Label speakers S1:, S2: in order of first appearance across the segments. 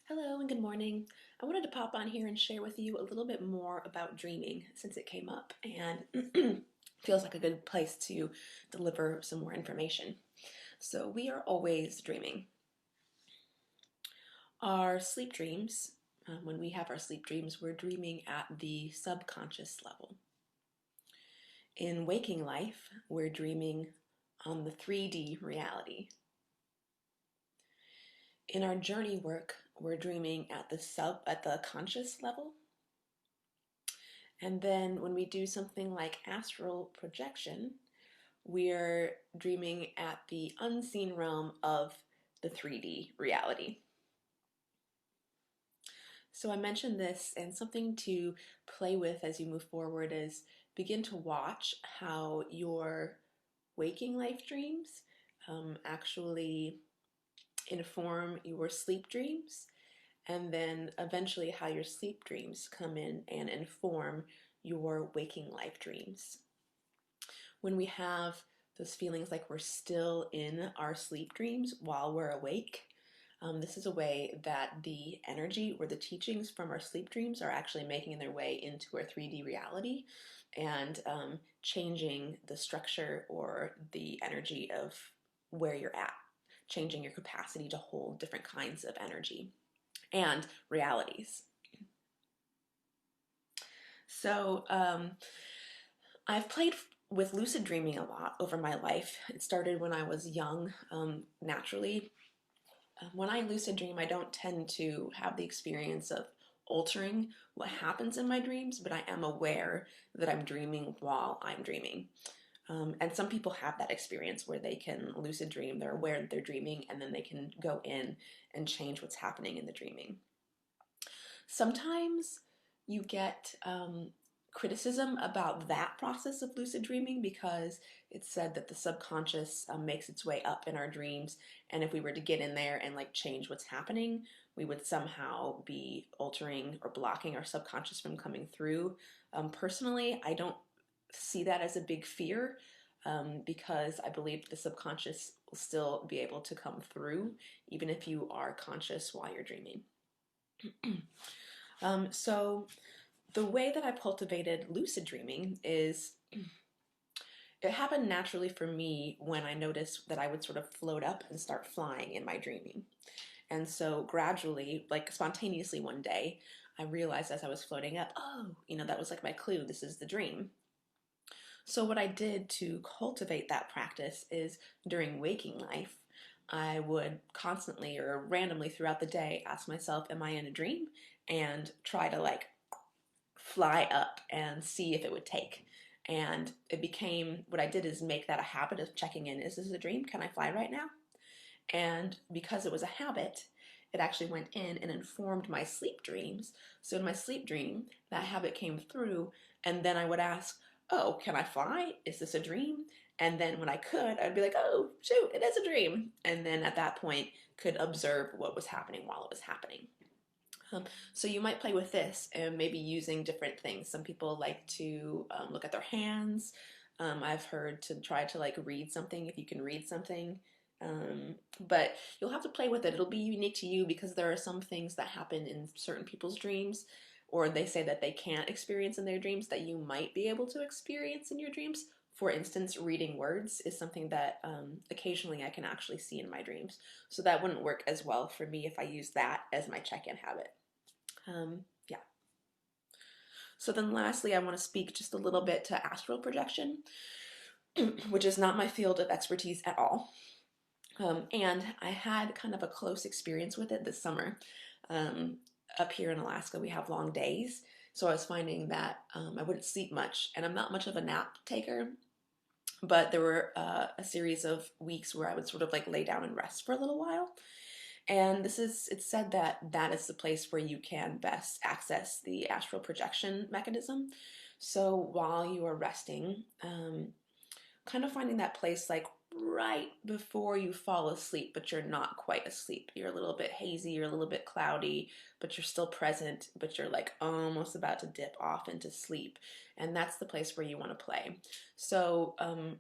S1: Hello and good morning. I wanted to pop on here and share with you a little bit more about dreaming since it came up and feels like a good place to deliver some more information. So, we are always dreaming. Our sleep dreams, when we have our sleep dreams, we're dreaming at the subconscious level. In waking life, we're dreaming on the 3D reality. In our journey work, we're dreaming at the conscious level. And then when we do something like astral projection, we're dreaming at the unseen realm of the 3D reality. So I mentioned this, and something to play with as you move forward is begin to watch how your waking life dreams actually inform your sleep dreams, and then eventually how your sleep dreams come in and inform your waking life dreams. When we have those feelings like we're still in our sleep dreams while we're awake, this is a way that the energy or the teachings from our sleep dreams are actually making their way into our 3D reality and changing the structure or the energy of where you're at, changing your capacity to hold different kinds of energy and realities. So I've played with lucid dreaming a lot over my life. It started when I was young, naturally. When I lucid dream, I don't tend to have the experience of altering what happens in my dreams, but I am aware that I'm dreaming while I'm dreaming. And some people have that experience where they can lucid dream, they're aware that they're dreaming, and then they can go in and change what's happening in the dreaming. Sometimes you get criticism about that process of lucid dreaming because it's said that the subconscious makes its way up in our dreams, and if we were to get in there and like change what's happening, we would somehow be altering or blocking our subconscious from coming through. Personally, I don't see that as a big fear because I believe the subconscious will still be able to come through even if you are conscious while you're dreaming. So the way that I cultivated lucid dreaming is it happened naturally for me when I noticed that I would sort of float up and start flying in my dreaming. And so gradually, like spontaneously one day, I realized as I was floating up, oh, that was like my clue, this is the dream. So what I did to cultivate that practice is during waking life, I would constantly or randomly throughout the day ask myself, am I in a dream? And try to like fly up and see if it would take. And it became, what I did is make that a habit of checking in. Is this a dream? Can I fly right now? And because it was a habit, it actually went in and informed my sleep dreams. So in my sleep dream, that habit came through, and then I would ask, oh, can I fly? Is this a dream? And then when I could, I'd be like, oh, shoot, it is a dream. And then at that point, could observe what was happening while it was happening. So you might play with this and maybe using different things. Some people like to look at their hands. I've heard to try to like read something if you can read something. But you'll have to play with it. It'll be unique to you because there are some things that happen in certain people's dreams, or they say that they can't experience in their dreams that you might be able to experience in your dreams. For instance, reading words is something that occasionally I can actually see in my dreams. So that wouldn't work as well for me if I use that as my check-in habit. Yeah. So then lastly, I want to speak just a little bit to astral projection, which is not my field of expertise at all. And I had kind of a close experience with it this summer. Up here in Alaska, we have long days. So I was finding that I wouldn't sleep much, and I'm not much of a nap taker, but there were a series of weeks where I would sort of like lay down and rest for a little while. And it's said that that is the place where you can best access the astral projection mechanism. So while you are resting, kind of finding that place like right before you fall asleep, but you're not quite asleep. You're a little bit hazy, you're a little bit cloudy, but you're still present, but you're like almost about to dip off into sleep. And that's the place where you want to play. So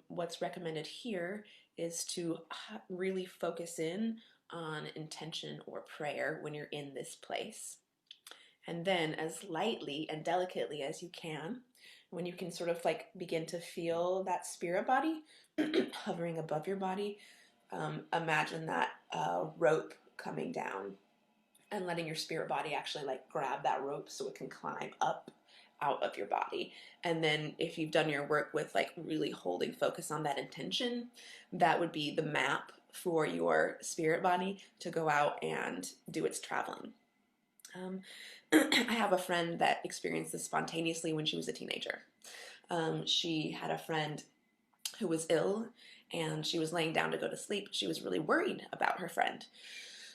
S1: what's recommended here is to really focus in on intention or prayer when you're in this place. And then, as lightly and delicately as you can, when you can sort of like begin to feel that spirit body hovering above your body, imagine that rope coming down and letting your spirit body actually like grab that rope so it can climb up out of your body. And then if you've done your work with like really holding focus on that intention, that would be the map for your spirit body to go out and do its traveling. I have a friend that experienced this spontaneously when she was a teenager. She had a friend who was ill and she was laying down to go to sleep. She was really worried about her friend.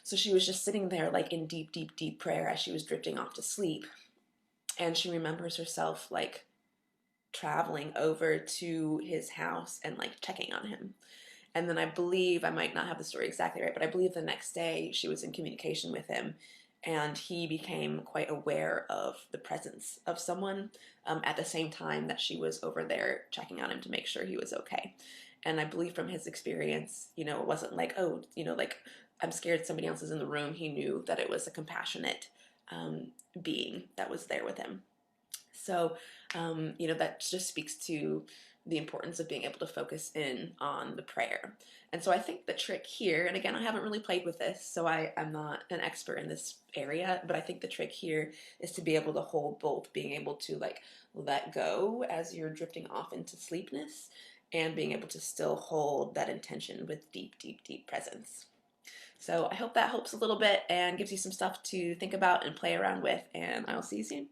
S1: So she was just sitting there like in deep, deep, deep prayer as she was drifting off to sleep. And she remembers herself like traveling over to his house and like checking on him. And then I believe, I might not have the story exactly right, but I believe the next day she was in communication with him and he became quite aware of the presence of someone at the same time that she was over there checking on him to make sure he was okay. And I believe from his experience, you know, it wasn't like, oh, you know, like I'm scared somebody else is in the room. He knew that it was a compassionate being that was there with him. So, you know, that just speaks to the importance of being able to focus in on the prayer. And so I think the trick here, and again, I haven't really played with this, so I'm not an expert in this area, but I think the trick here is to be able to hold both, being able to like let go as you're drifting off into sleepness and being able to still hold that intention with deep, deep, deep presence. So I hope that helps a little bit and gives you some stuff to think about and play around with, and I will see you soon.